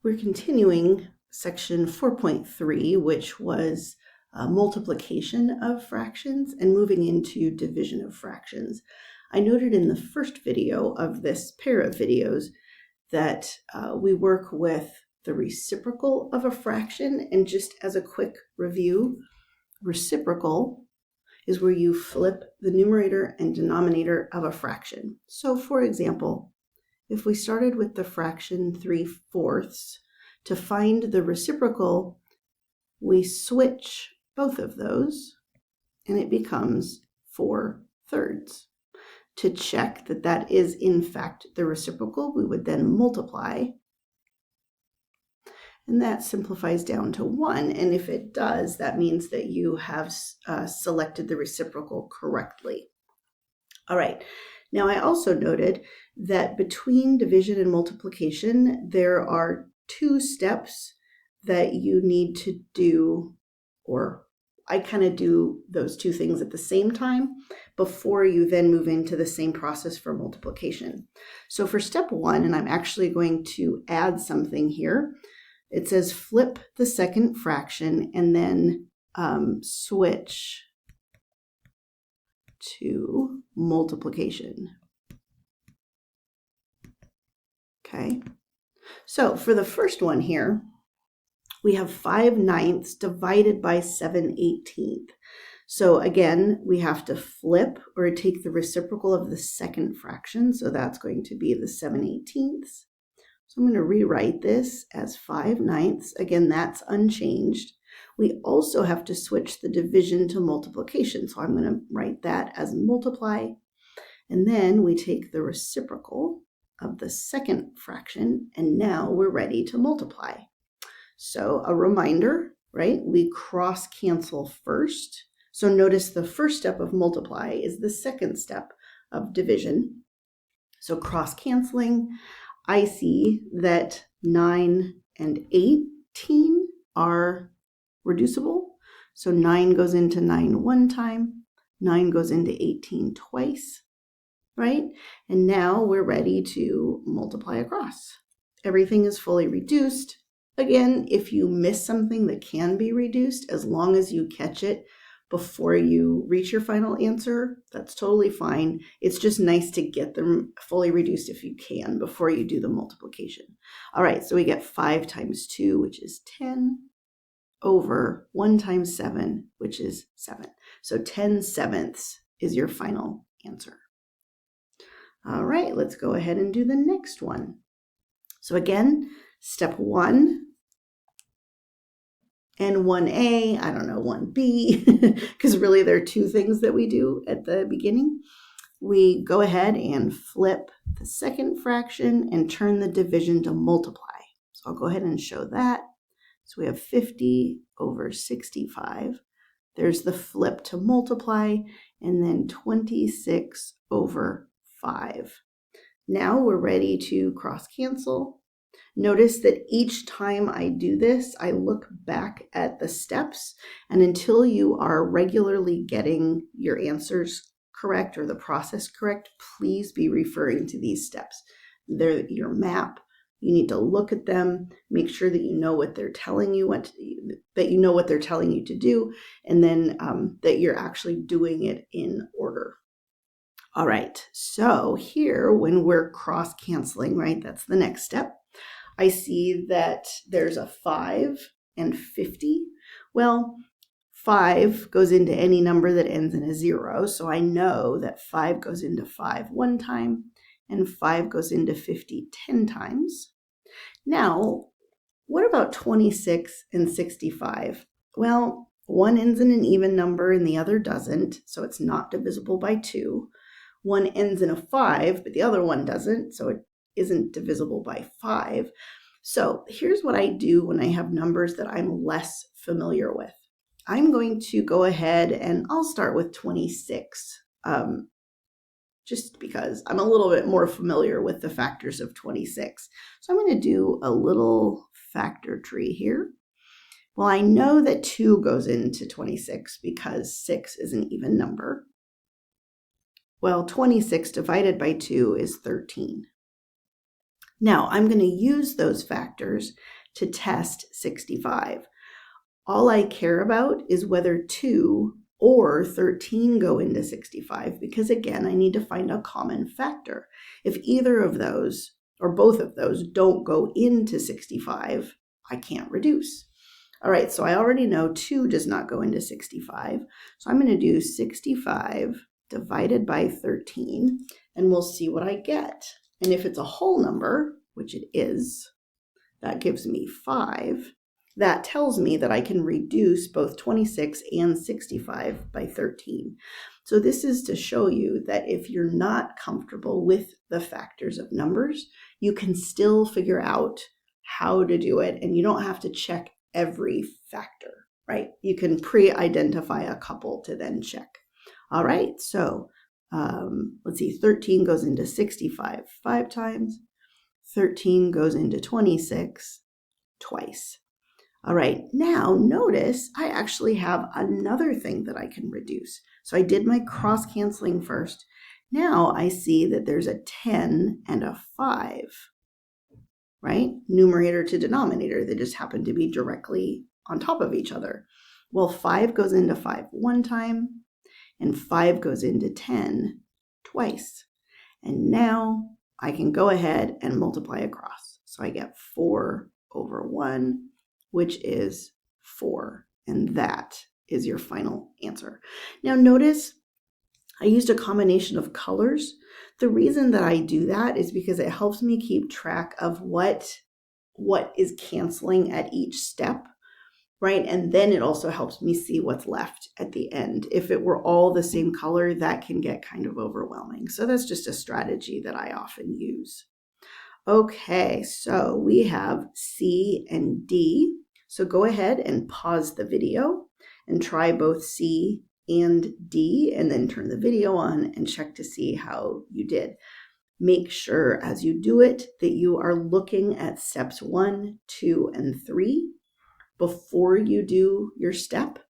We're continuing section 4.3, which was multiplication of fractions, and moving into division of fractions. I noted in the first video of this pair of videos that we work with the reciprocal of a fraction, and just as a quick review, reciprocal is where you flip the numerator and denominator of a fraction. So for example, if we started with the fraction 3/4, to find the reciprocal, we switch both of those and it becomes 4/3. To check that that is in fact the reciprocal, we would then multiply, and that simplifies down to 1. And if it does, that means that you have selected the reciprocal correctly. All right. Now, I also noted that between division and multiplication, there are 2 steps that you need to do, or I kind of do those 2 things at the same time before you then move into the same process for multiplication. So for step 1, and I'm actually going to add something here, it says flip the second fraction and then switch to multiplication. Okay, so for the first one here, we have 5/9 divided by 7/18. So again, we have to flip or take the reciprocal of the second fraction. So that's going to be the 7/18. So I'm going to rewrite this as 5/9. Again, that's unchanged. We also have to switch the division to multiplication. So I'm going to write that as multiply. And then we take the reciprocal of the second fraction, and now we're ready to multiply. So a reminder, right? We cross cancel first. So notice the first step of multiply is the second step of division. So cross canceling, I see that 9 and 18 are reducible. So 9 goes into 9 one time, 9 goes into 18 twice, right? And now we're ready to multiply across. Everything is fully reduced. Again, if you miss something that can be reduced, as long as you catch it before you reach your final answer, that's totally fine. It's just nice to get them fully reduced if you can before you do the multiplication. All right, so we get 5 times 2, which is 10, over 1 times 7, which is 7. So 10/7 is your final answer. All right, let's go ahead and do the next one. So again, step 1 and 1A, I don't know, 1B, because really there are 2 things that we do at the beginning. We go ahead and flip the second fraction and turn the division to multiply. So I'll go ahead and show that. So we have 50 over 65. There's the flip to multiply, and then 26 over 5. Now we're ready to cross cancel. Notice that each time I do this, I look back at the steps, and until you are regularly getting your answers correct or the process correct, please be referring to these steps. They're your map. You need to look at them, make sure that you know what they're telling you, that you know what they're telling you to do, and then that you're actually doing it in order. All right, so here when we're cross canceling, right, that's the next step. I see that there's a 5 and 50. Well, 5 goes into any number that ends in a 0, so I know that 5 goes into 5 one time, and 5 goes into 50 10 times. Now, what about 26 and 65? Well, one ends in an even number and the other doesn't, so it's not divisible by 2. One ends in a 5, but the other one doesn't, so it isn't divisible by 5. So here's what I do when I have numbers that I'm less familiar with. I'm going to go ahead and I'll start with 26, just because I'm a little bit more familiar with the factors of 26. So I'm going to do a little factor tree here. Well, I know that 2 goes into 26 because 6 is an even number. Well, 26 divided by 2 is 13. Now, I'm going to use those factors to test 65. All I care about is whether 2 or 13 go into 65, because again, I need to find a common factor. If either of those or both of those don't go into 65, I can't reduce. All right, so I already know 2 does not go into 65. So I'm going to do 65 divided by 13, and we'll see what I get. And if it's a whole number, which it is, that gives me 5. That tells me that I can reduce both 26 and 65 by 13. So this is to show you that if you're not comfortable with the factors of numbers, you can still figure out how to do it, and you don't have to check every factor, right? You can pre-identify a couple to then check. All right, so let's see, 13 goes into 65 5 times. 13 goes into 26 twice. All right, now notice I actually have another thing that I can reduce. So I did my cross canceling first. Now I see that there's a 10 and a 5, right? Numerator to denominator. They just happen to be directly on top of each other. Well, 5 goes into 5 one time, and 5 goes into 10 twice. And now I can go ahead and multiply across. So I get 4 over 1, which is 4. And that is your final answer. Now notice I used a combination of colors. The reason that I do that is because it helps me keep track of what is canceling at each step, right? And then it also helps me see what's left at the end. If it were all the same color, that can get kind of overwhelming. So that's just a strategy that I often use. Okay, so we have C and D. So go ahead and pause the video and try both C and D, and then turn the video on and check to see how you did. Make sure as you do it that you are looking at steps 1, 2, and 3 before you do your step,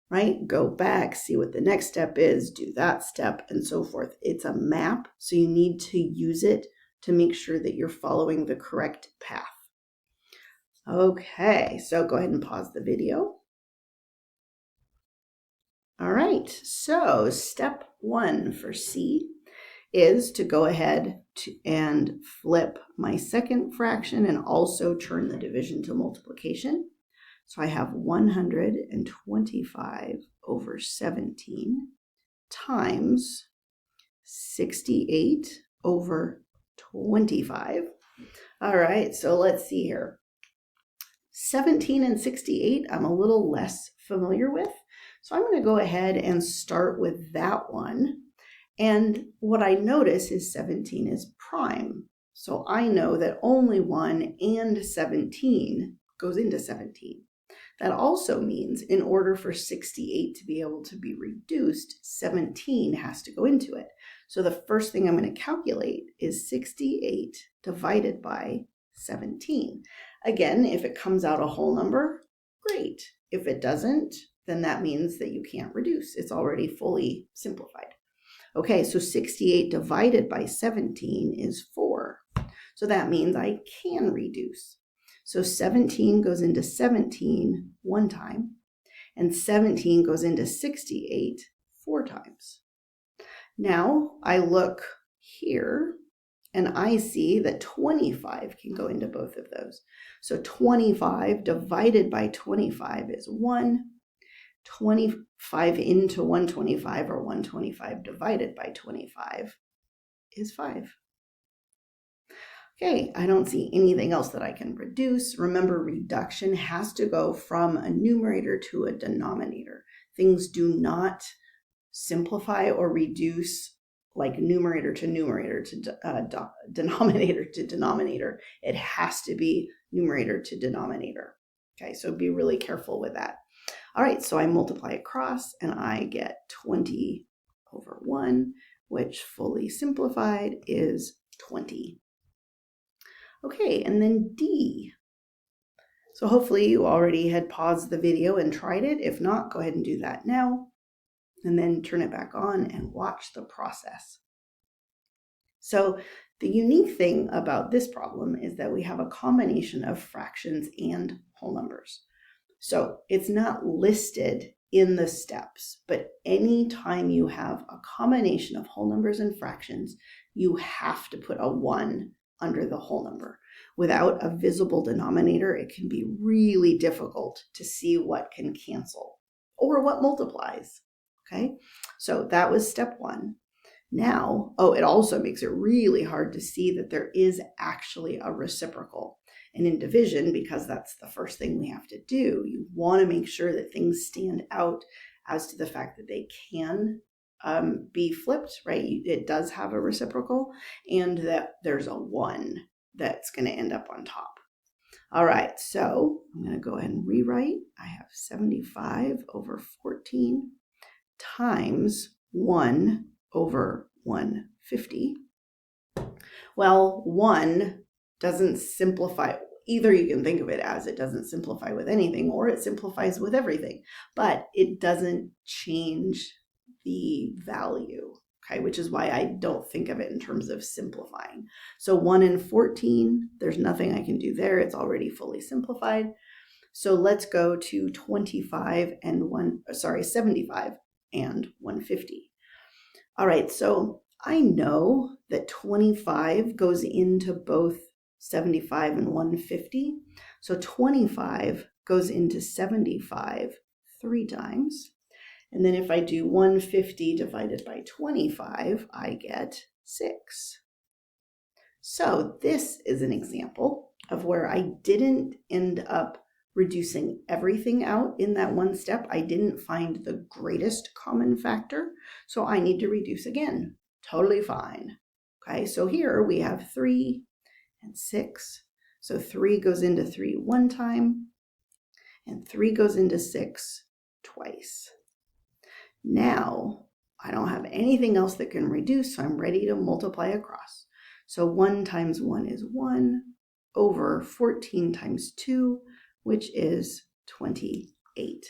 right? Go back, see what the next step is, do that step, and so forth. It's a map, so you need to use it to make sure that you're following the correct path. Okay, so go ahead and pause the video. All right, so step 1 for C is to go ahead and flip my second fraction and also turn the division to multiplication. So I have 125 over 17 times 68 over 25. All right, so let's see here. 17 and 68, I'm a little less familiar with. So I'm going to go ahead and start with that one. And what I notice is 17 is prime. So I know that only 1 and 17 goes into 17. That also means in order for 68 to be able to be reduced, 17 has to go into it. So the first thing I'm going to calculate is 68 divided by 17. Again, if it comes out a whole number, great. If it doesn't, then that means that you can't reduce. It's already fully simplified. Okay, so 68 divided by 17 is 4. So that means I can reduce. So 17 goes into 17 one time, and 17 goes into 68 4 times. Now I look here, and I see that 25 can go into both of those. So 25 divided by 25 is 1. 25 into 125, or 125 divided by 25, is 5. Okay, I don't see anything else that I can reduce. Remember, reduction has to go from a numerator to a denominator. Things do not simplify or reduce like numerator to numerator to denominator to denominator. It has to be numerator to denominator. Okay, so be really careful with that. All right, so I multiply across and I get 20 over 1, which fully simplified is 20. Okay, and then D. So hopefully you already had paused the video and tried it. If not, go ahead and do that now, and then turn it back on and watch the process. So The unique thing about this problem is that we have a combination of fractions and whole numbers. So it's not listed in the steps, but anytime you have a combination of whole numbers and fractions, you have to put a 1 under the whole number. Without a visible denominator, it can be really difficult to see what can cancel or what multiplies. Okay, so that was step 1. Now, it also makes it really hard to see that there is actually a reciprocal. And in division, because that's the first thing we have to do, you want to make sure that things stand out as to the fact that they can be flipped, right? It does have a reciprocal, and that there's a 1 that's going to end up on top. All right, so I'm going to go ahead and rewrite. I have 75 over 14 times 1 over 150. Well, 1 doesn't simplify. Either you can think of it as it doesn't simplify with anything, or it simplifies with everything, but it doesn't change the value, okay, which is why I don't think of it in terms of simplifying. So 1 and 14, there's nothing I can do there. It's already fully simplified. So let's go to 75 and 75 and 150. All right, so I know that 25 goes into both 75 and 150. So 25 goes into 75 3 times. And then if I do 150 divided by 25, I get 6. So this is an example of where I didn't end up reducing everything out in that one step. I didn't find the greatest common factor, so I need to reduce again. Totally fine. Okay, so here we have 3 and 6. So 3 goes into 3 one time, and 3 goes into 6 twice. Now, I don't have anything else that can reduce, so I'm ready to multiply across. So 1 times 1 is 1 over 14 times 2, which is 28.